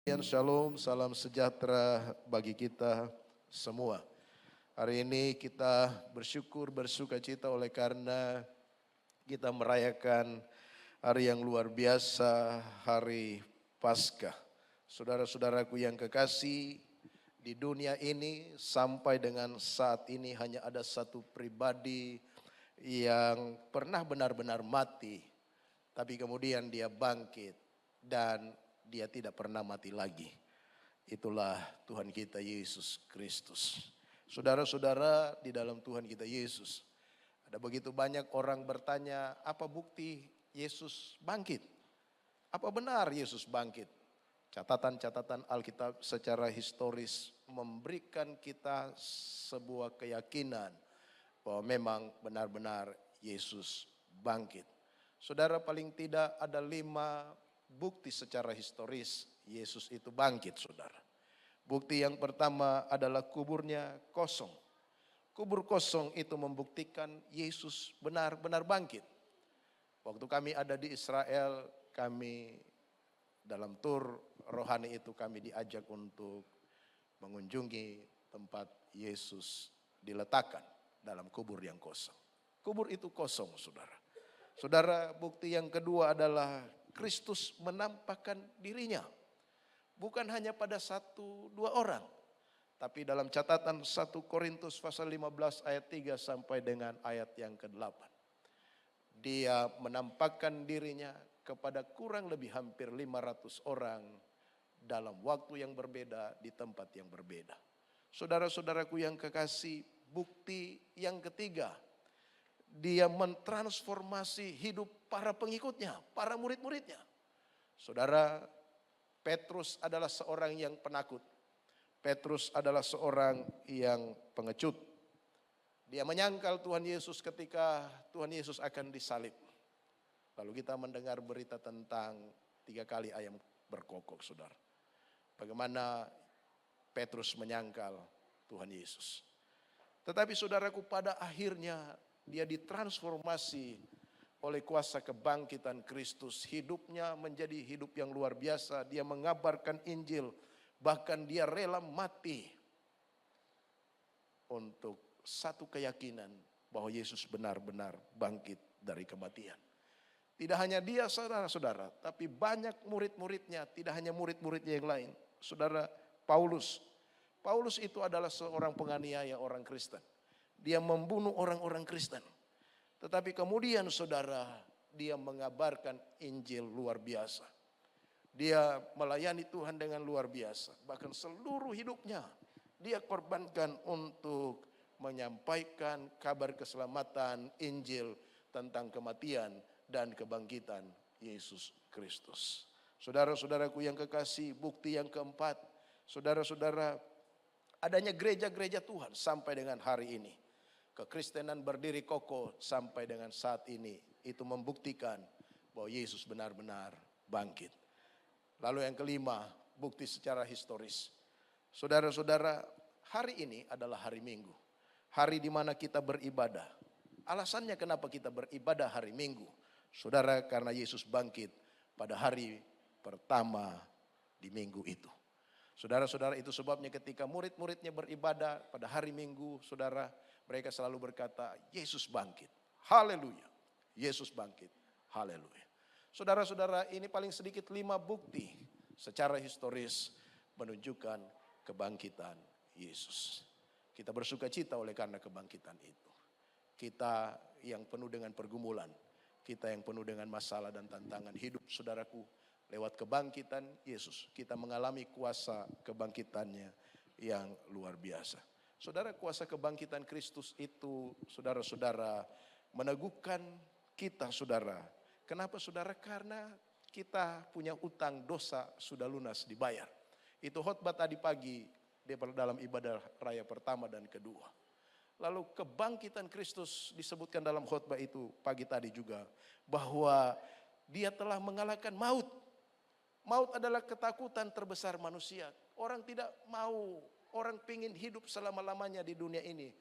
Shalom, salam sejahtera bagi kita semua. Hari ini kita bersyukur, bersuka cita oleh karena kita merayakan hari yang luar biasa, hari Paskah. Saudara-saudaraku yang kekasih, di dunia ini sampai dengan saat ini hanya ada satu pribadi yang pernah benar-benar mati, tapi kemudian dia bangkit dan dia tidak pernah mati lagi. Itulah Tuhan kita Yesus Kristus. Saudara-saudara, di dalam Tuhan kita Yesus, ada begitu banyak orang bertanya, apa bukti Yesus bangkit? Apa benar Yesus bangkit? Catatan-catatan Alkitab secara historis memberikan kita sebuah keyakinan bahwa memang benar-benar Yesus bangkit. Saudara, paling tidak ada 5 bukti secara historis Yesus itu bangkit, saudara. Bukti yang pertama adalah kuburnya kosong. Kubur kosong itu membuktikan Yesus benar-benar bangkit. Waktu kami ada di Israel, kami dalam tur rohani itu kami diajak untuk mengunjungi tempat Yesus diletakkan dalam kubur yang kosong. Kubur itu kosong, saudara. Saudara, bukti yang kedua adalah Kristus menampakkan dirinya. Bukan hanya pada 1-2 orang. Tapi dalam catatan 1 Korintus pasal 15 ayat 3 sampai dengan ayat yang ke-8. Dia menampakkan dirinya kepada kurang lebih hampir 500 orang dalam waktu yang berbeda di tempat yang berbeda. Saudara-saudaraku yang kekasih, bukti yang ketiga, dia mentransformasi hidup para pengikutnya, para murid-muridnya. Saudara, Petrus adalah seorang yang penakut. Petrus adalah seorang yang pengecut. Dia menyangkal Tuhan Yesus ketika Tuhan Yesus akan disalib. Lalu kita mendengar berita tentang 3 kali ayam berkokok, saudara. Bagaimana Petrus menyangkal Tuhan Yesus. Tetapi saudaraku, pada akhirnya dia ditransformasi oleh kuasa kebangkitan Kristus. Hidupnya menjadi hidup yang luar biasa. Dia mengabarkan Injil. Bahkan dia rela mati untuk satu keyakinan bahwa Yesus benar-benar bangkit dari kematian. Tidak hanya dia, saudara-saudara, tapi banyak murid-muridnya. Tidak hanya murid-muridnya yang lain. Saudara, Paulus. Paulus itu adalah seorang penganiaya orang Kristen. Dia membunuh orang-orang Kristen. Tetapi kemudian saudara, dia mengabarkan Injil luar biasa. Dia melayani Tuhan dengan luar biasa. Bahkan seluruh hidupnya dia korbankan untuk menyampaikan kabar keselamatan Injil tentang kematian dan kebangkitan Yesus Kristus. Saudara-saudaraku yang kekasih, bukti yang keempat, saudara-saudara, adanya gereja-gereja Tuhan sampai dengan hari ini. Kekristenan berdiri kokoh sampai dengan saat ini. Itu membuktikan bahwa Yesus benar-benar bangkit. Lalu yang kelima, bukti secara historis. Saudara-saudara, hari ini adalah hari Minggu. Hari di mana kita beribadah. Alasannya kenapa kita beribadah hari Minggu? Saudara, karena Yesus bangkit pada hari pertama di minggu itu. Saudara-saudara, itu sebabnya ketika murid-muridnya beribadah pada hari Minggu, saudara, mereka selalu berkata, Yesus bangkit. Haleluya. Yesus bangkit. Haleluya. Saudara-saudara, ini paling sedikit 5 bukti secara historis menunjukkan kebangkitan Yesus. Kita bersuka cita oleh karena kebangkitan itu. Kita yang penuh dengan pergumulan, kita yang penuh dengan masalah dan tantangan hidup, saudaraku, lewat kebangkitan Yesus, kita mengalami kuasa kebangkitannya yang luar biasa. Saudara, kuasa kebangkitan Kristus itu, saudara-saudara, meneguhkan kita, saudara. Kenapa, saudara? Karena kita punya utang dosa sudah lunas dibayar. Itu khotbah tadi pagi dalam ibadah raya pertama dan kedua. Lalu kebangkitan Kristus disebutkan dalam khotbah itu pagi tadi juga, bahwa dia telah mengalahkan maut. Maut adalah ketakutan terbesar manusia. Orang tidak mau, orang pingin hidup selama-lamanya di dunia ini.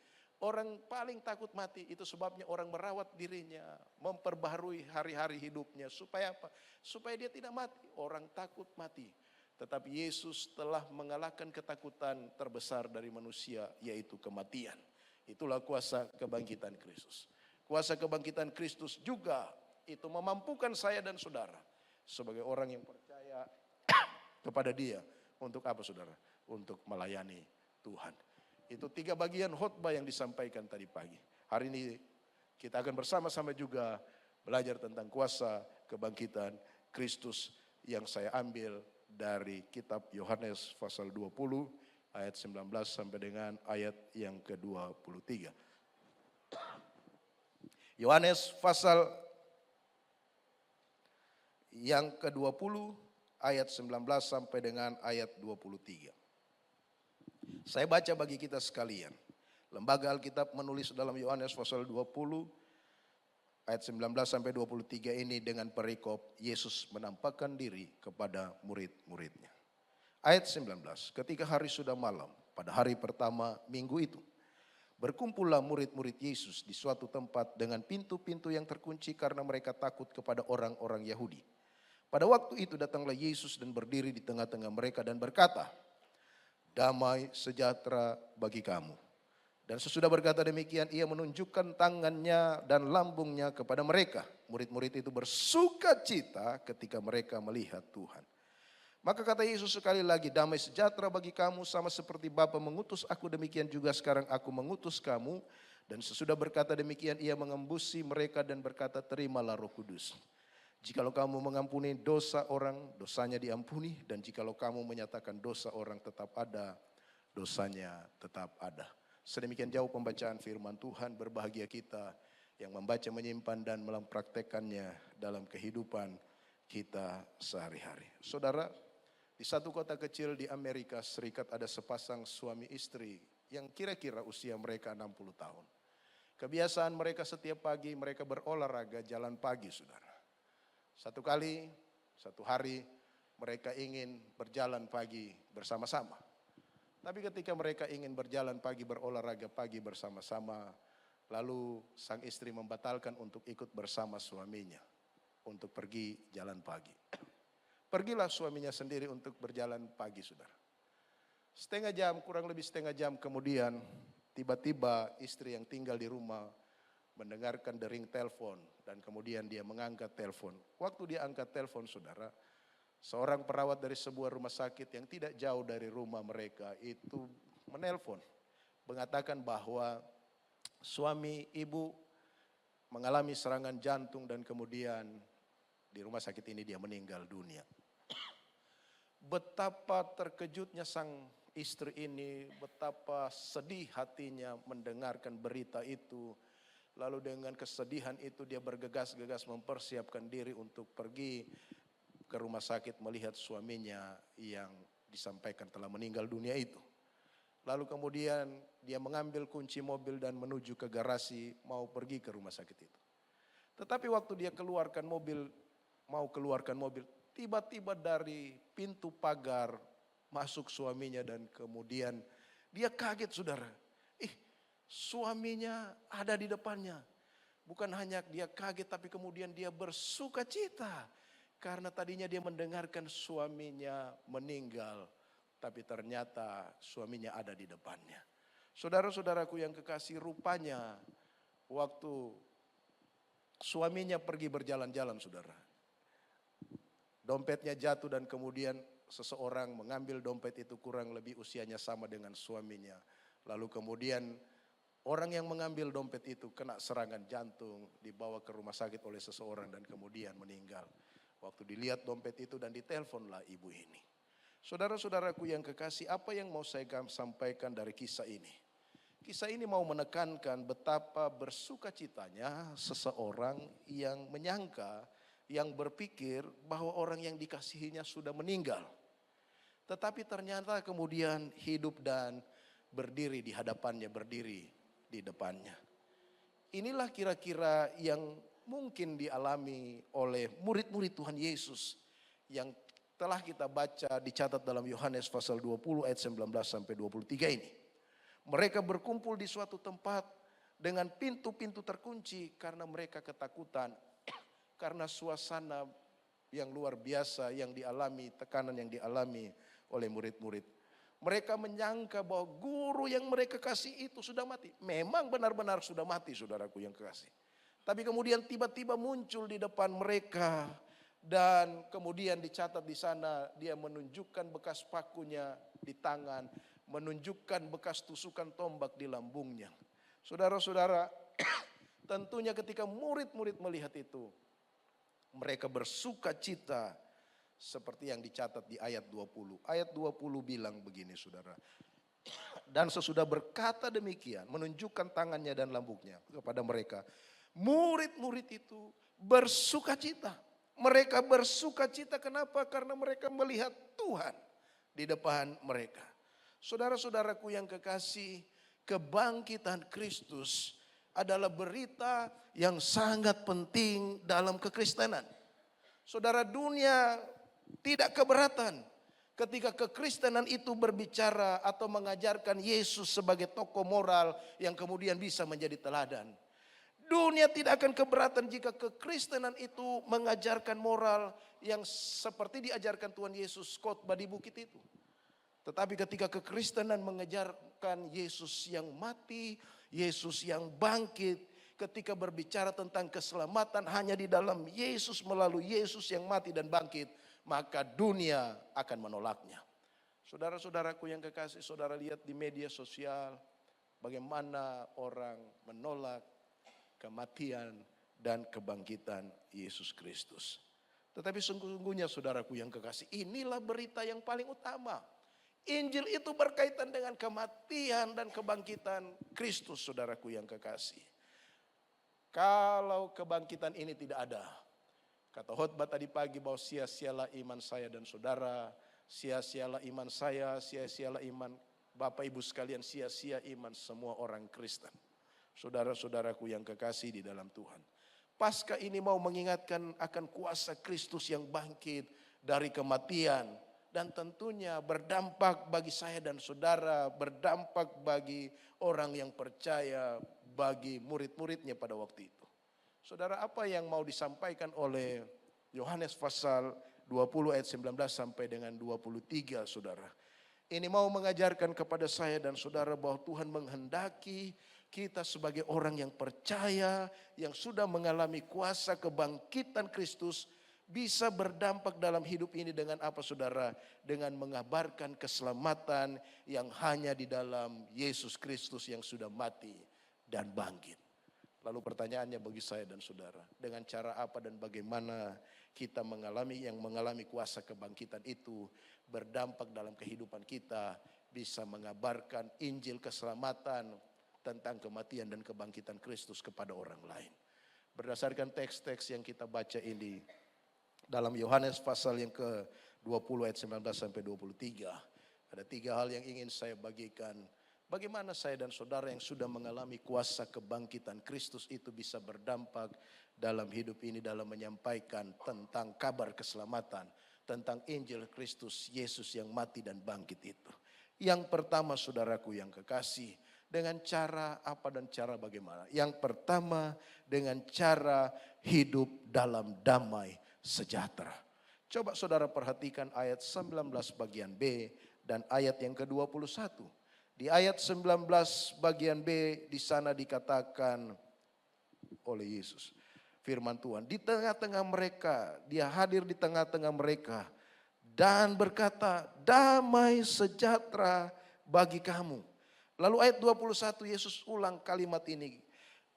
Orang paling takut mati, itu sebabnya orang merawat dirinya, memperbaharui hari-hari hidupnya. Supaya apa? Supaya dia tidak mati. Orang takut mati. Tetapi Yesus telah mengalahkan ketakutan terbesar dari manusia, yaitu kematian. Itulah kuasa kebangkitan Kristus. Kuasa kebangkitan Kristus juga itu memampukan saya dan saudara sebagai orang yang percaya kepada Dia. Untuk apa saudara? Untuk melayani Tuhan. Itu 3 bagian khotbah yang disampaikan tadi pagi. Hari ini kita akan bersama-sama juga belajar tentang kuasa kebangkitan Kristus yang saya ambil dari kitab Yohanes pasal 20 ayat 19 sampai dengan ayat yang ke-23. Yohanes pasal yang ke-20 ayat 19 sampai dengan ayat 23. Saya baca bagi kita sekalian. Lembaga Alkitab menulis dalam Yohanes pasal 20 ayat 19 sampai 23 ini dengan perikop Yesus menampakkan diri kepada murid-muridnya. Ayat 19, ketika hari sudah malam, pada hari pertama minggu itu, berkumpullah murid-murid Yesus di suatu tempat dengan pintu-pintu yang terkunci karena mereka takut kepada orang-orang Yahudi. Pada waktu itu datanglah Yesus dan berdiri di tengah-tengah mereka dan berkata, "Damai sejahtera bagi kamu." Dan sesudah berkata demikian, ia menunjukkan tangannya dan lambungnya kepada mereka. Murid-murid itu bersuka cita ketika mereka melihat Tuhan. Maka kata Yesus sekali lagi, "Damai sejahtera bagi kamu, sama seperti Bapa mengutus aku, demikian juga sekarang aku mengutus kamu." Dan sesudah berkata demikian, ia mengembusi mereka dan berkata, "Terimalah Roh Kudus. Jikalau kamu mengampuni dosa orang, dosanya diampuni. Dan jikalau kamu menyatakan dosa orang tetap ada, dosanya tetap ada." Sedemikian jauh pembacaan firman Tuhan. Berbahagia kita yang membaca, menyimpan dan mempraktekannya dalam kehidupan kita sehari-hari. Saudara, di satu kota kecil di Amerika Serikat ada sepasang suami istri yang kira-kira usia mereka 60 tahun. Kebiasaan mereka setiap pagi mereka berolahraga jalan pagi, saudara. Satu hari mereka ingin berjalan pagi bersama-sama. Tapi ketika mereka ingin berjalan pagi, berolahraga pagi bersama-sama, lalu sang istri membatalkan untuk ikut bersama suaminya untuk pergi jalan pagi. Pergilah suaminya sendiri untuk berjalan pagi, saudara. Kurang lebih setengah jam kemudian, tiba-tiba istri yang tinggal di rumah mendengarkan dering telepon dan kemudian dia mengangkat telepon. Waktu dia angkat telepon, saudara, seorang perawat dari sebuah rumah sakit yang tidak jauh dari rumah mereka itu menelpon, mengatakan bahwa suami ibu mengalami serangan jantung dan kemudian di rumah sakit ini dia meninggal dunia. Betapa terkejutnya sang istri ini, betapa sedih hatinya mendengarkan berita itu. Lalu dengan kesedihan itu dia bergegas-gegas mempersiapkan diri untuk pergi ke rumah sakit melihat suaminya yang disampaikan telah meninggal dunia itu. Lalu kemudian dia mengambil kunci mobil dan menuju ke garasi mau pergi ke rumah sakit itu. Tetapi waktu dia mau keluarkan mobil, tiba-tiba dari pintu pagar masuk suaminya dan kemudian dia kaget, saudara. Suaminya ada di depannya. Bukan hanya dia kaget tapi kemudian dia bersuka cita. Karena tadinya dia mendengarkan suaminya meninggal, tapi ternyata suaminya ada di depannya. Saudara-saudaraku yang kekasih, rupanya waktu suaminya pergi berjalan-jalan, saudara, dompetnya jatuh dan kemudian seseorang mengambil dompet itu, kurang lebih usianya sama dengan suaminya. Lalu kemudian orang yang mengambil dompet itu kena serangan jantung, dibawa ke rumah sakit oleh seseorang dan kemudian meninggal. Waktu dilihat dompet itu dan diteleponlah ibu ini. Saudara-saudaraku yang kekasih, apa yang mau saya sampaikan dari kisah ini? Kisah ini mau menekankan betapa bersukacitanya seseorang yang menyangka, yang berpikir bahwa orang yang dikasihinya sudah meninggal. Tetapi ternyata kemudian hidup dan berdiri di hadapannya, berdiri di depannya. Inilah kira-kira yang mungkin dialami oleh murid-murid Tuhan Yesus yang telah kita baca dicatat dalam Yohanes pasal 20 ayat 19 sampai 23 ini. Mereka berkumpul di suatu tempat dengan pintu-pintu terkunci karena mereka ketakutan, karena suasana yang luar biasa yang dialami, tekanan yang dialami oleh murid-murid. Mereka menyangka bahwa guru yang mereka kasih itu sudah mati. Memang benar-benar sudah mati, saudaraku yang kekasih. Tapi kemudian tiba-tiba muncul di depan mereka dan kemudian dicatat di sana dia menunjukkan bekas pakunya di tangan, menunjukkan bekas tusukan tombak di lambungnya. Saudara-saudara, tentunya ketika murid-murid melihat itu, mereka bersuka cita seperti yang dicatat di ayat 20. Ayat 20 bilang begini, saudara. Dan sesudah berkata demikian, menunjukkan tangannya dan lambungnya kepada mereka, murid-murid itu bersuka cita. Mereka bersuka cita kenapa? Karena mereka melihat Tuhan di depan mereka. Saudara-saudaraku yang kekasih, kebangkitan Kristus adalah berita yang sangat penting dalam kekristenan. Saudara, dunia tidak keberatan ketika kekristenan itu berbicara atau mengajarkan Yesus sebagai tokoh moral yang kemudian bisa menjadi teladan. Dunia tidak akan keberatan jika kekristenan itu mengajarkan moral yang seperti diajarkan Tuhan Yesus khotbah di bukit itu. Tetapi ketika kekristenan mengajarkan Yesus yang mati, Yesus yang bangkit, ketika berbicara tentang keselamatan hanya di dalam Yesus, melalui Yesus yang mati dan bangkit, maka dunia akan menolaknya. Saudara-saudaraku yang kekasih, saudara lihat di media sosial bagaimana orang menolak kematian dan kebangkitan Yesus Kristus. Tetapi sungguhnya saudaraku yang kekasih, inilah berita yang paling utama. Injil itu berkaitan dengan kematian dan kebangkitan Kristus, saudaraku yang kekasih. Kalau kebangkitan ini tidak ada, kata khotbah tadi pagi bahwa sia-sialah iman saya dan saudara, sia-sialah iman saya, sia-sialah iman Bapak Ibu sekalian, sia-sia iman semua orang Kristen. Saudara-saudaraku yang kekasih di dalam Tuhan. Paskah ini mau mengingatkan akan kuasa Kristus yang bangkit dari kematian. Dan tentunya berdampak bagi saya dan saudara, berdampak bagi orang yang percaya, bagi murid-muridnya pada waktu itu. Saudara, apa yang mau disampaikan oleh Yohanes pasal 20 ayat 19 sampai dengan 23, saudara. Ini mau mengajarkan kepada saya dan saudara bahwa Tuhan menghendaki kita sebagai orang yang percaya, yang sudah mengalami kuasa kebangkitan Kristus, bisa berdampak dalam hidup ini dengan apa, saudara? Dengan mengabarkan keselamatan yang hanya di dalam Yesus Kristus yang sudah mati dan bangkit. Lalu pertanyaannya bagi saya dan saudara, dengan cara apa dan bagaimana kita mengalami kuasa kebangkitan itu berdampak dalam kehidupan kita, bisa mengabarkan Injil keselamatan tentang kematian dan kebangkitan Kristus kepada orang lain. Berdasarkan teks-teks yang kita baca ini, dalam Yohanes pasal yang ke-20 ayat 19 sampai 23. Ada 3 hal yang ingin saya bagikan. Bagaimana saya dan saudara yang sudah mengalami kuasa kebangkitan Kristus itu bisa berdampak dalam hidup ini dalam menyampaikan tentang kabar keselamatan, tentang Injil Kristus Yesus yang mati dan bangkit itu. Yang pertama, saudaraku yang kekasih, dengan cara apa dan cara bagaimana? Yang pertama, dengan cara hidup dalam damai sejahtera. Coba saudara perhatikan ayat 19 bagian B dan ayat yang ke-21. Di ayat 19 bagian B di sana dikatakan oleh Yesus, firman Tuhan, di tengah-tengah mereka, dia hadir di tengah-tengah mereka dan berkata, damai sejahtera bagi kamu. Lalu ayat 21 Yesus ulang kalimat ini.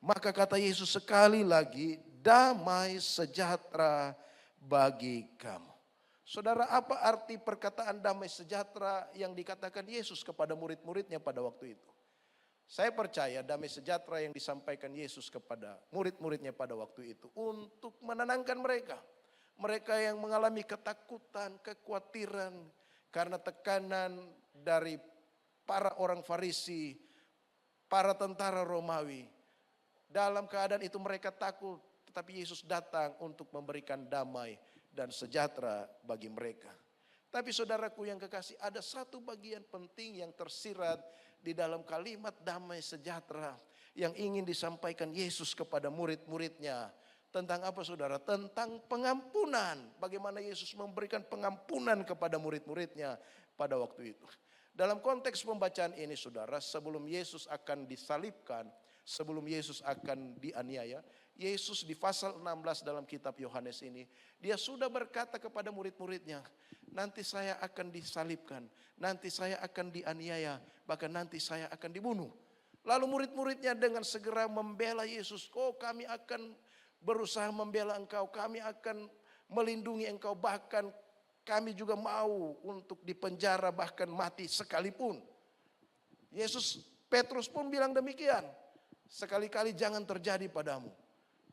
Maka kata Yesus sekali lagi, damai sejahtera bagi kamu. Saudara, apa arti perkataan damai sejahtera yang dikatakan Yesus kepada murid-muridnya pada waktu itu? Saya percaya damai sejahtera yang disampaikan Yesus kepada murid-muridnya pada waktu itu untuk menenangkan mereka. Mereka yang mengalami ketakutan, kekhawatiran karena tekanan dari para orang Farisi, para tentara Romawi. Dalam keadaan itu mereka takut. Tetapi Yesus datang untuk memberikan damai dan sejahtera bagi mereka. Tapi saudaraku yang kekasih, ada satu bagian penting yang tersirat di dalam kalimat damai sejahtera yang ingin disampaikan Yesus kepada murid-muridnya Tentang apa saudara? Tentang pengampunan. Bagaimana Yesus memberikan pengampunan kepada murid-muridnya pada waktu itu. Dalam konteks pembacaan ini saudara, sebelum Yesus akan disalibkan, sebelum Yesus akan dianiaya, Yesus di pasal 16 dalam kitab Yohanes ini, dia sudah berkata kepada murid-muridnya, nanti saya akan disalibkan, nanti saya akan dianiaya, bahkan nanti saya akan dibunuh. Lalu murid-muridnya dengan segera membela Yesus, oh kami akan berusaha membela engkau, kami akan melindungi engkau, bahkan kami juga mau untuk dipenjara bahkan mati sekalipun. Petrus pun bilang demikian. Sekali-kali jangan terjadi padamu.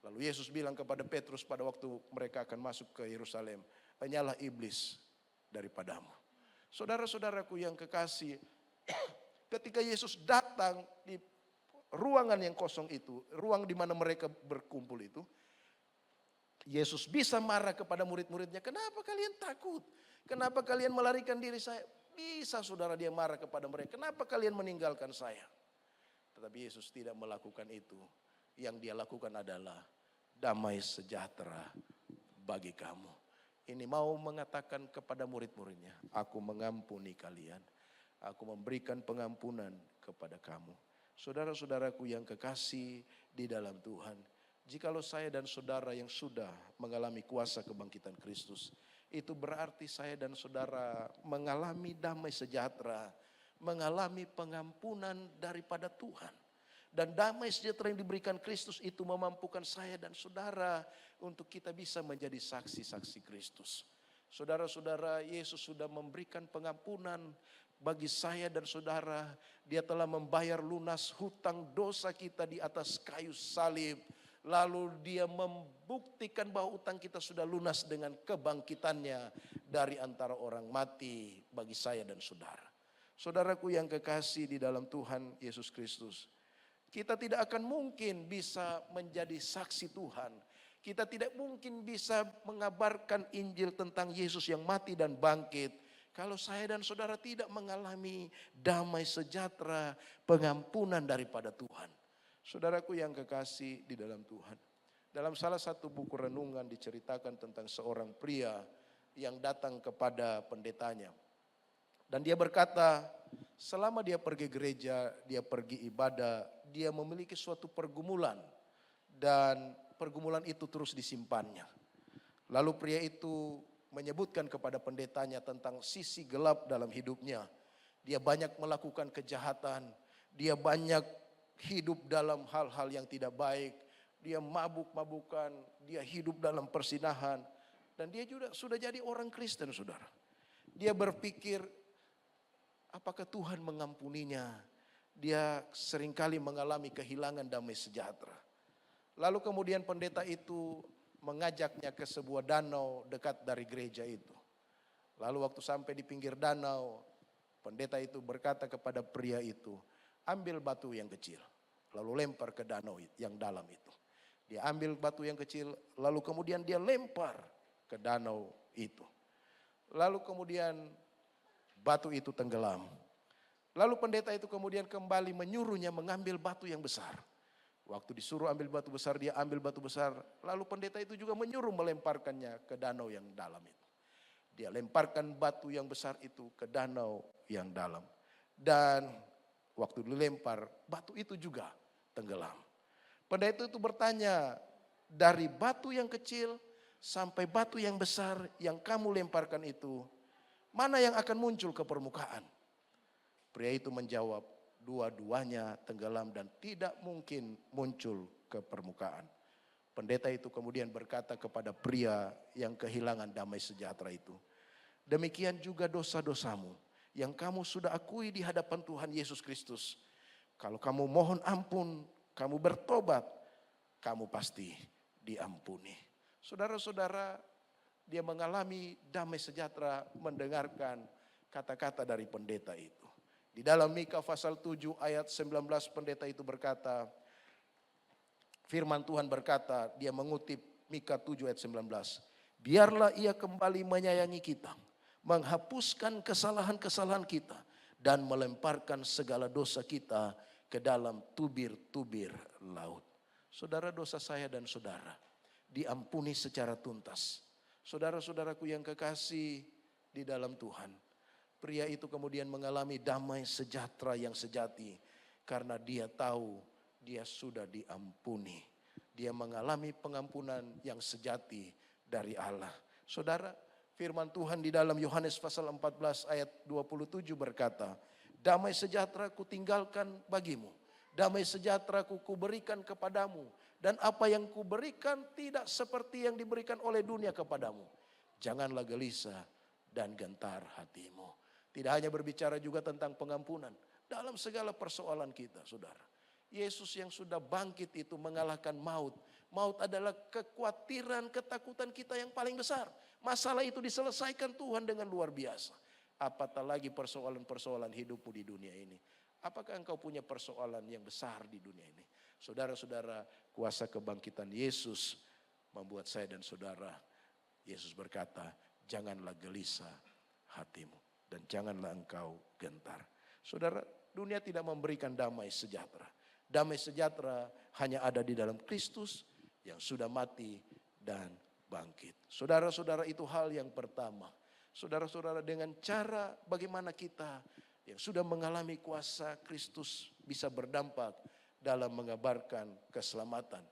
Lalu Yesus bilang kepada Petrus pada waktu mereka akan masuk ke Yerusalem, hanyalah iblis daripadamu. Saudara-saudaraku yang kekasih, ketika Yesus datang di ruangan yang kosong itu, ruang di mana mereka berkumpul itu, Yesus bisa marah kepada murid-muridnya, kenapa kalian takut? Kenapa kalian melarikan diri saya? Bisa saudara dia marah kepada mereka, kenapa kalian meninggalkan saya? Tetapi Yesus tidak melakukan itu. Yang dia lakukan adalah damai sejahtera bagi kamu. Ini mau mengatakan kepada murid-muridnya, aku mengampuni kalian. Aku memberikan pengampunan kepada kamu. Saudara-saudaraku yang kekasih di dalam Tuhan, jikalau saya dan saudara yang sudah mengalami kuasa kebangkitan Kristus, itu berarti saya dan saudara mengalami damai sejahtera, mengalami pengampunan daripada Tuhan. Dan damai sejahtera yang diberikan Kristus itu memampukan saya dan saudara untuk kita bisa menjadi saksi-saksi Kristus. Saudara-saudara, Yesus sudah memberikan pengampunan bagi saya dan saudara. Dia telah membayar lunas hutang dosa kita di atas kayu salib. Lalu dia membuktikan bahwa utang kita sudah lunas dengan kebangkitannya dari antara orang mati bagi saya dan saudara. Saudaraku yang kekasih di dalam Tuhan Yesus Kristus, kita tidak akan mungkin bisa menjadi saksi Tuhan. Kita tidak mungkin bisa mengabarkan Injil tentang Yesus yang mati dan bangkit kalau saya dan saudara tidak mengalami damai sejahtera, pengampunan daripada Tuhan. Saudaraku yang kekasih di dalam Tuhan, dalam salah satu buku renungan diceritakan tentang seorang pria yang datang kepada pendetanya. Dan dia berkata, selama dia pergi gereja, dia pergi ibadah, dia memiliki suatu pergumulan. Dan pergumulan itu terus disimpannya. Lalu pria itu menyebutkan kepada pendetanya tentang sisi gelap dalam hidupnya. Dia banyak melakukan kejahatan, dia banyak hidup dalam hal-hal yang tidak baik, dia mabuk-mabukan, dia hidup dalam persinahan, dan dia juga sudah jadi orang Kristen, saudara. Dia berpikir, apakah Tuhan mengampuninya? Dia seringkali mengalami kehilangan damai sejahtera. Lalu kemudian pendeta itu mengajaknya ke sebuah danau dekat dari gereja itu. Lalu waktu sampai di pinggir danau, pendeta itu berkata kepada pria itu, ambil batu yang kecil, lalu lempar ke danau yang dalam itu. Dia ambil batu yang kecil, lalu kemudian dia lempar ke danau itu. Lalu kemudian batu itu tenggelam. Lalu pendeta itu kemudian kembali menyuruhnya mengambil batu yang besar. Waktu disuruh ambil batu besar, dia ambil batu besar. Lalu pendeta itu juga menyuruh melemparkannya ke danau yang dalam itu. Dia lemparkan batu yang besar itu ke danau yang dalam. Dan waktu dilempar, batu itu juga tenggelam. Pendeta itu bertanya, dari batu yang kecil sampai batu yang besar yang kamu lemparkan itu, mana yang akan muncul ke permukaan? Pria itu menjawab, dua-duanya tenggelam dan tidak mungkin muncul ke permukaan. Pendeta itu kemudian berkata kepada pria yang kehilangan damai sejahtera itu, demikian juga dosa-dosamu yang kamu sudah akui di hadapan Tuhan Yesus Kristus. Kalau kamu mohon ampun, kamu bertobat, kamu pasti diampuni. Saudara-saudara, dia mengalami damai sejahtera mendengarkan kata-kata dari pendeta itu. Di dalam Mika pasal 7 ayat 19 pendeta itu berkata, firman Tuhan berkata, dia mengutip Mika 7 ayat 19. Biarlah ia kembali menyayangi kita, menghapuskan kesalahan-kesalahan kita, dan melemparkan segala dosa kita ke dalam tubir-tubir laut. Saudara, dosa saya dan saudara diampuni secara tuntas. Saudara-saudaraku yang kekasih di dalam Tuhan, pria itu kemudian mengalami damai sejahtera yang sejati karena dia tahu dia sudah diampuni. Dia mengalami pengampunan yang sejati dari Allah. Saudara, firman Tuhan di dalam Yohanes pasal 14 ayat 27 berkata, damai sejahtera ku tinggalkan bagimu, damai sejahtera ku berikan kepadamu, dan apa yang ku berikan tidak seperti yang diberikan oleh dunia kepadamu. Janganlah gelisah dan gentar hatimu. Tidak hanya berbicara juga tentang pengampunan dalam segala persoalan kita, saudara. Yesus yang sudah bangkit itu mengalahkan maut. Maut adalah kekhawatiran, ketakutan kita yang paling besar. Masalah itu diselesaikan Tuhan dengan luar biasa. Apatah lagi persoalan-persoalan hidupmu di dunia ini. Apakah engkau punya persoalan yang besar di dunia ini? Saudara-saudara, kuasa kebangkitan Yesus membuat saya dan saudara. Yesus berkata, janganlah gelisah hatimu dan janganlah engkau gentar. Saudara, dunia tidak memberikan damai sejahtera. Damai sejahtera hanya ada di dalam Kristus yang sudah mati dan bangkit. Saudara-saudara, itu hal yang pertama. Saudara-saudara, dengan cara bagaimana kita yang sudah mengalami kuasa Kristus bisa berdampak dalam mengabarkan keselamatan.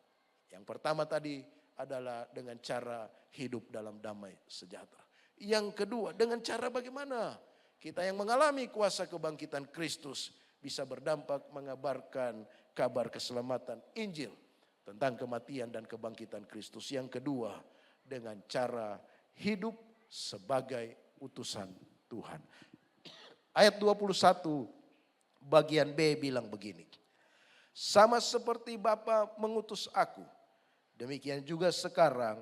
Yang pertama tadi adalah dengan cara hidup dalam damai sejahtera. Yang kedua, dengan cara bagaimana kita yang mengalami kuasa kebangkitan Kristus bisa berdampak mengabarkan kabar keselamatan Injil tentang kematian dan kebangkitan Kristus. Yang kedua, dengan cara hidup sebagai utusan Tuhan. Ayat 21 bagian B bilang begini. Sama seperti Bapa mengutus aku, demikian juga sekarang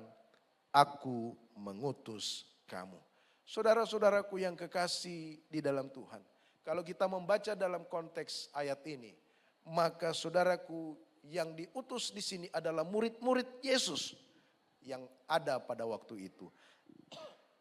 aku mengutus kamu. Saudara-saudaraku yang kekasih di dalam Tuhan. Kalau kita membaca dalam konteks ayat ini, maka saudaraku yang diutus di sini adalah murid-murid Yesus yang ada pada waktu itu.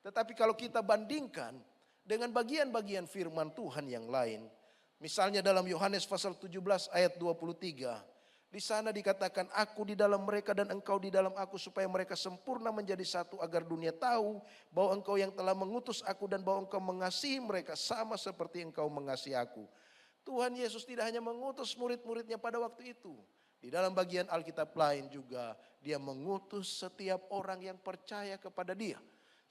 Tetapi kalau kita bandingkan dengan bagian-bagian firman Tuhan yang lain, misalnya dalam Yohanes pasal 17 ayat 23, di sana dikatakan aku di dalam mereka dan engkau di dalam aku supaya mereka sempurna menjadi satu agar dunia tahu bahwa engkau yang telah mengutus aku dan bahwa engkau mengasihi mereka sama seperti engkau mengasihi aku. Tuhan Yesus tidak hanya mengutus murid-muridnya pada waktu itu. Di dalam bagian Alkitab lain juga dia mengutus setiap orang yang percaya kepada dia.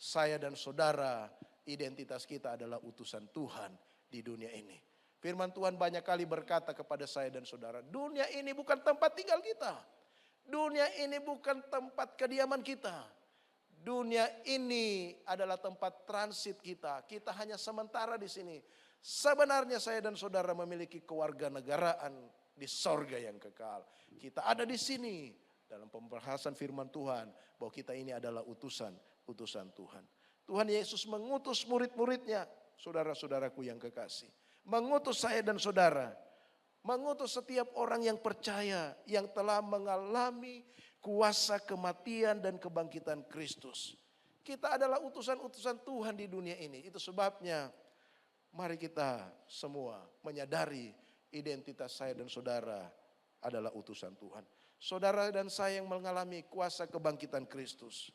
Saya dan saudara, identitas kita adalah utusan Tuhan di dunia ini. Firman Tuhan banyak kali berkata kepada saya dan saudara, dunia ini bukan tempat tinggal kita. Dunia ini bukan tempat kediaman kita. Dunia ini adalah tempat transit kita. Kita hanya sementara di sini. Sebenarnya saya dan saudara memiliki kewarganegaraan di sorga yang kekal. Kita ada di sini dalam pembahasan firman Tuhan bahwa kita ini adalah utusan Tuhan. Tuhan Yesus mengutus murid-muridnya, saudara-saudaraku yang kekasih. Mengutus saya dan saudara, mengutus setiap orang yang percaya, yang telah mengalami kuasa kematian dan kebangkitan Kristus. Kita adalah utusan-utusan Tuhan di dunia ini. Itu sebabnya mari kita semua menyadari identitas saya dan saudara adalah utusan Tuhan. Saudara dan saya yang mengalami kuasa kebangkitan Kristus,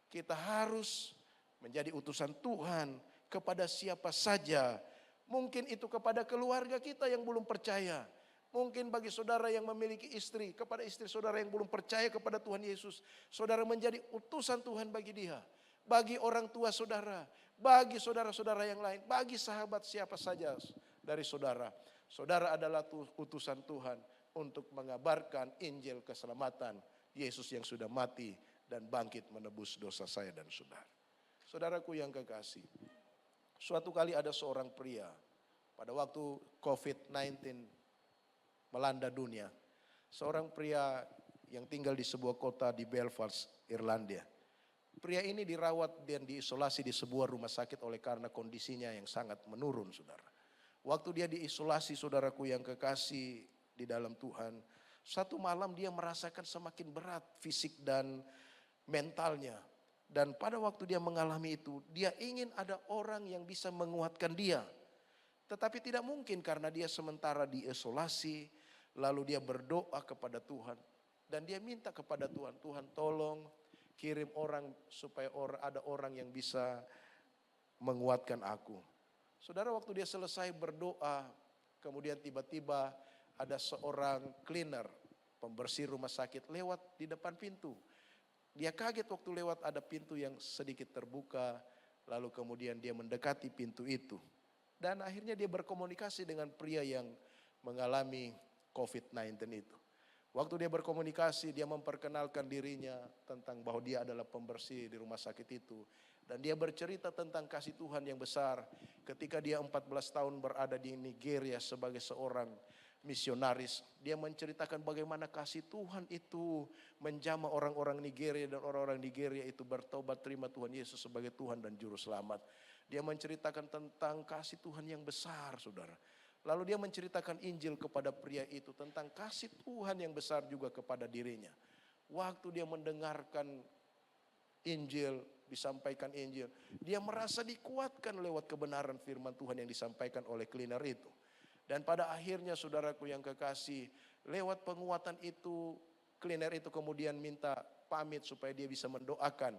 kita harus menjadi utusan Tuhan kepada siapa saja. Mungkin itu kepada keluarga kita yang belum percaya. Mungkin bagi saudara yang memiliki istri, kepada istri saudara yang belum percaya kepada Tuhan Yesus, saudara menjadi utusan Tuhan bagi dia. Bagi orang tua saudara, bagi saudara-saudara yang lain, bagi sahabat siapa saja dari saudara. Saudara adalah utusan Tuhan untuk mengabarkan Injil keselamatan Yesus yang sudah mati dan bangkit menebus dosa saya dan saudara. Saudaraku yang kekasih, suatu kali ada seorang pria pada waktu COVID-19 melanda dunia. Seorang pria yang tinggal di sebuah kota di Belfast, Irlandia. Pria ini dirawat dan diisolasi di sebuah rumah sakit oleh karena kondisinya yang sangat menurun, saudara. Waktu dia diisolasi, saudaraku yang kekasih di dalam Tuhan, satu malam dia merasakan semakin berat fisik dan mentalnya. Dan pada waktu dia mengalami itu, dia ingin ada orang yang bisa menguatkan dia. Tetapi tidak mungkin karena dia sementara diisolasi, lalu dia berdoa kepada Tuhan. Dan dia minta kepada Tuhan, Tuhan tolong kirim orang supaya ada orang yang bisa menguatkan aku. Saudara, waktu dia selesai berdoa, kemudian tiba-tiba ada seorang cleaner, pembersih rumah sakit lewat di depan pintu. Dia kaget waktu lewat ada pintu yang sedikit terbuka, lalu kemudian dia mendekati pintu itu. Dan akhirnya dia berkomunikasi dengan pria yang mengalami COVID-19 itu. Waktu dia berkomunikasi, dia memperkenalkan dirinya tentang bahwa dia adalah pembersih di rumah sakit itu. Dan dia bercerita tentang kasih Tuhan yang besar ketika dia 14 tahun berada di Nigeria sebagai seorang misionaris. Dia menceritakan bagaimana kasih Tuhan itu menjamah orang-orang Nigeria dan orang-orang Nigeria itu bertobat terima Tuhan Yesus sebagai Tuhan dan Juru Selamat. Dia menceritakan tentang kasih Tuhan yang besar, saudara. Lalu dia menceritakan Injil kepada pria itu tentang kasih Tuhan yang besar juga kepada dirinya. Waktu dia mendengarkan Injil, disampaikan Injil, dia merasa dikuatkan lewat kebenaran firman Tuhan yang disampaikan oleh cleaner itu. Dan pada akhirnya saudaraku yang kekasih, lewat penguatan itu, cleaner itu kemudian minta pamit supaya dia bisa mendoakan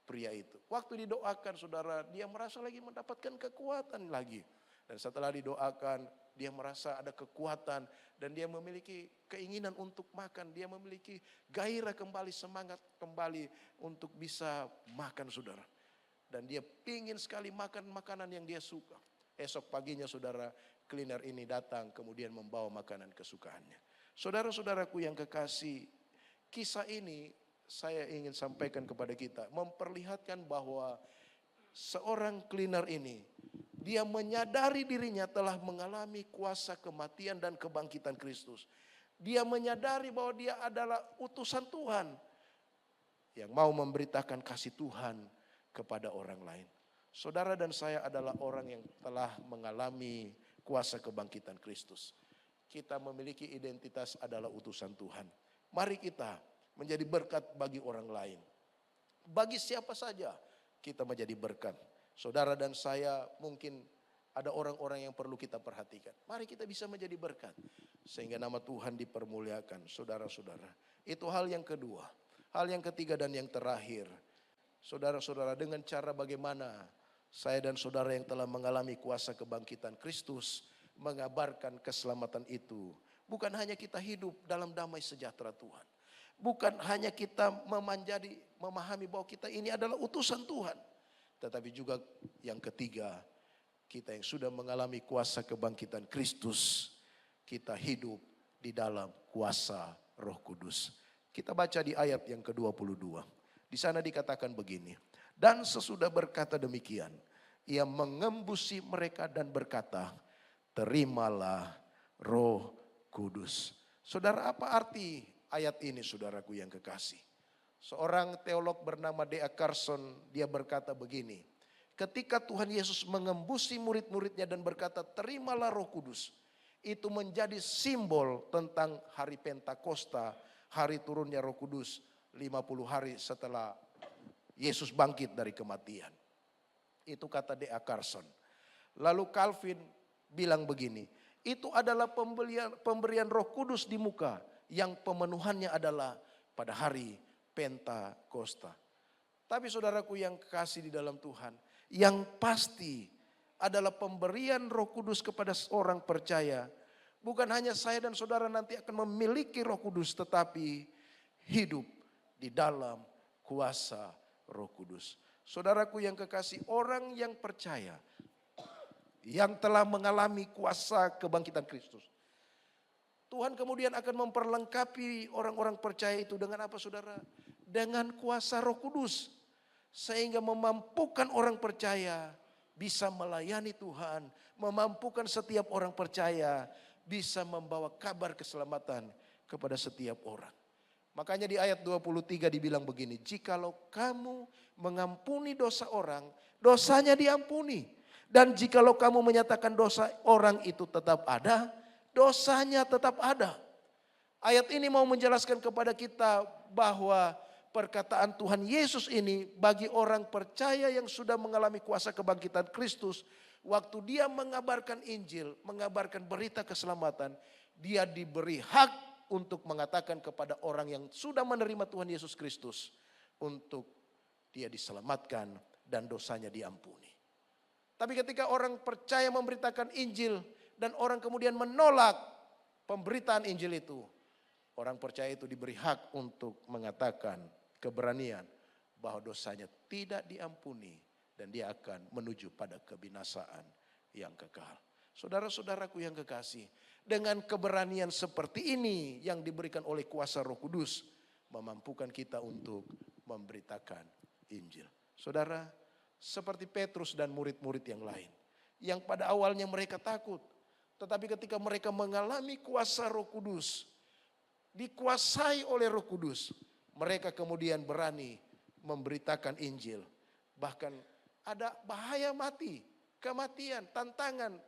pria itu. Waktu didoakan saudara, dia merasa lagi mendapatkan kekuatan lagi. Dan setelah didoakan, dia merasa ada kekuatan dan dia memiliki keinginan untuk makan. Dia memiliki gairah kembali, semangat kembali untuk bisa makan, saudara. Dan dia pingin sekali makan makanan yang dia suka. Esok paginya saudara, cleaner ini datang kemudian membawa makanan kesukaannya. Saudara-saudaraku yang kekasih, kisah ini saya ingin sampaikan kepada kita. Memperlihatkan bahwa seorang cleaner ini, dia menyadari dirinya telah mengalami kuasa kematian dan kebangkitan Kristus. Dia menyadari bahwa dia adalah utusan Tuhan yang mau memberitakan kasih Tuhan kepada orang lain. Saudara dan saya adalah orang yang telah mengalami kuasa kebangkitan Kristus. Kita memiliki identitas adalah utusan Tuhan. Mari kita menjadi berkat bagi orang lain. Bagi siapa saja kita menjadi berkat. Saudara dan saya mungkin ada orang-orang yang perlu kita perhatikan. Mari kita bisa menjadi berkat. Sehingga nama Tuhan dipermuliakan, saudara-saudara. Itu hal yang kedua. Hal yang ketiga dan yang terakhir. Saudara-saudara, dengan cara bagaimana saya dan saudara yang telah mengalami kuasa kebangkitan Kristus mengabarkan keselamatan itu. Bukan hanya kita hidup dalam damai sejahtera Tuhan. Bukan hanya kita memahami bahwa kita ini adalah utusan Tuhan. Tetapi juga yang ketiga, kita yang sudah mengalami kuasa kebangkitan Kristus, kita hidup di dalam kuasa Roh Kudus. Kita baca di ayat yang ke-22. Di sana dikatakan begini. Dan sesudah berkata demikian, ia mengembusi mereka dan berkata, terimalah Roh Kudus. Saudara, apa arti ayat ini, saudaraku yang kekasih? Seorang teolog bernama D.A. Carson, dia berkata begini. Ketika Tuhan Yesus mengembusi murid-muridnya dan berkata, terimalah Roh Kudus. Itu menjadi simbol tentang hari Pentakosta, hari turunnya Roh Kudus 50 hari setelah Yesus bangkit dari kematian. Itu kata D.A. Carson. Lalu Calvin bilang begini, itu adalah pemberian Roh Kudus di muka yang pemenuhannya adalah pada hari Pentakosta. Tapi saudaraku yang kasih di dalam Tuhan, yang pasti adalah pemberian Roh Kudus kepada seorang percaya. Bukan hanya saya dan saudara nanti akan memiliki Roh Kudus, tetapi hidup di dalam kuasa Roh Kudus. Saudaraku yang kekasih, orang yang percaya, yang telah mengalami kuasa kebangkitan Kristus, Tuhan kemudian akan memperlengkapi orang-orang percaya itu dengan apa, saudara? Dengan kuasa Roh Kudus. Sehingga memampukan orang percaya bisa melayani Tuhan. Memampukan setiap orang percaya bisa membawa kabar keselamatan kepada setiap orang. Makanya di ayat 23 dibilang begini, jikalau kamu mengampuni dosa orang, dosanya diampuni. Dan jikalau kamu menyatakan dosa orang itu tetap ada, dosanya tetap ada. Ayat ini mau menjelaskan kepada kita bahwa perkataan Tuhan Yesus ini bagi orang percaya yang sudah mengalami kuasa kebangkitan Kristus. Waktu dia mengabarkan Injil, mengabarkan berita keselamatan, dia diberi hak untuk mengatakan kepada orang yang sudah menerima Tuhan Yesus Kristus untuk dia diselamatkan dan dosanya diampuni. Tapi ketika orang percaya memberitakan Injil dan orang kemudian menolak pemberitaan Injil itu, orang percaya itu diberi hak untuk mengatakan keberanian bahwa dosanya tidak diampuni dan dia akan menuju pada kebinasaan yang kekal. Saudara-saudaraku yang kekasih, dengan keberanian seperti ini yang diberikan oleh kuasa Roh Kudus, memampukan kita untuk memberitakan Injil. Saudara, seperti Petrus dan murid-murid yang lain, yang pada awalnya mereka takut, tetapi ketika mereka mengalami kuasa Roh Kudus, dikuasai oleh Roh Kudus, mereka kemudian berani memberitakan Injil. Bahkan ada bahaya mati, kematian, tantangan,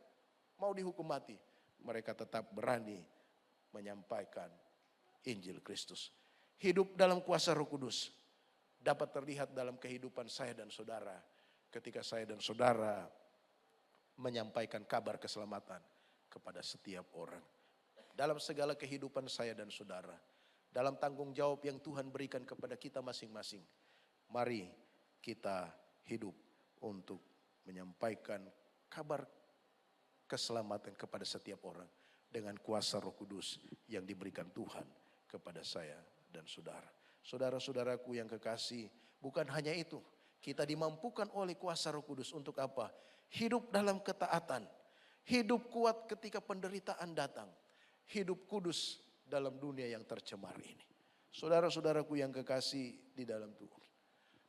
mau dihukum mati, mereka tetap berani menyampaikan Injil Kristus. Hidup dalam kuasa Roh Kudus dapat terlihat dalam kehidupan saya dan saudara ketika saya dan saudara menyampaikan kabar keselamatan kepada setiap orang. Dalam segala kehidupan saya dan saudara, dalam tanggung jawab yang Tuhan berikan kepada kita masing-masing, mari kita hidup untuk menyampaikan kabar keselamatan kepada setiap orang dengan kuasa Roh Kudus yang diberikan Tuhan kepada saya dan saudara. Saudara-saudaraku yang kekasih, bukan hanya itu, kita dimampukan oleh kuasa Roh Kudus untuk apa? Hidup dalam ketaatan, hidup kuat ketika penderitaan datang, hidup kudus dalam dunia yang tercemar ini. Saudara-saudaraku yang kekasih di dalam Tuhan,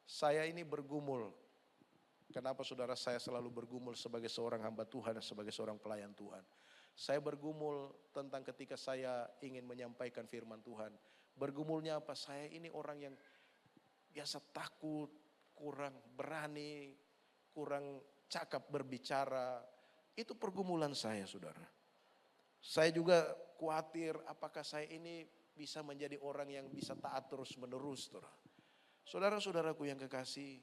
saya ini bergumul. Kenapa saudara saya selalu bergumul sebagai seorang hamba Tuhan, sebagai seorang pelayan Tuhan? Saya bergumul tentang ketika saya ingin menyampaikan firman Tuhan. Bergumulnya apa? Saya ini orang yang biasa takut, kurang berani, kurang cakap berbicara. Itu pergumulan saya, saudara. Saya juga khawatir apakah saya ini bisa menjadi orang yang bisa taat terus menerus, saudara. Saudara-saudaraku yang kekasih,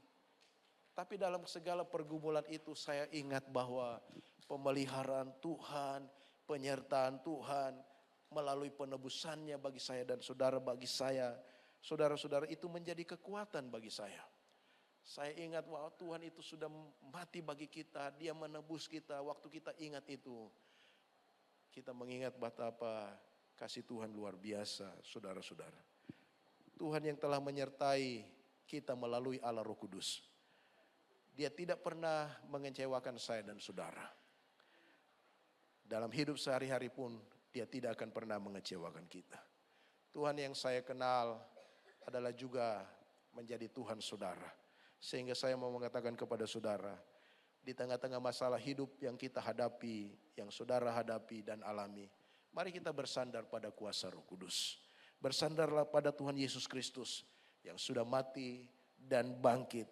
tapi dalam segala pergumulan itu saya ingat bahwa pemeliharaan Tuhan, penyertaan Tuhan melalui penebusannya bagi saya dan saudara, bagi saya, saudara-saudara, itu menjadi kekuatan bagi saya. Saya ingat bahwa Tuhan itu sudah mati bagi kita, Dia menebus kita. Waktu kita ingat itu, kita mengingat betapa kasih Tuhan luar biasa, saudara-saudara. Tuhan yang telah menyertai kita melalui Allah Roh Kudus. Dia tidak pernah mengecewakan saya dan saudara. Dalam hidup sehari-hari pun Dia tidak akan pernah mengecewakan kita. Tuhan yang saya kenal adalah juga menjadi Tuhan saudara. Sehingga saya mau mengatakan kepada saudara, di tengah-tengah masalah hidup yang kita hadapi, yang saudara hadapi dan alami, mari kita bersandar pada kuasa Roh Kudus. Bersandarlah pada Tuhan Yesus Kristus yang sudah mati dan bangkit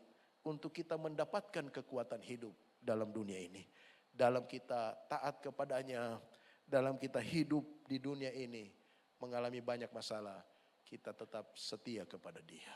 untuk kita mendapatkan kekuatan hidup dalam dunia ini. Dalam kita taat kepadanya, dalam kita hidup di dunia ini mengalami banyak masalah, kita tetap setia kepada Dia.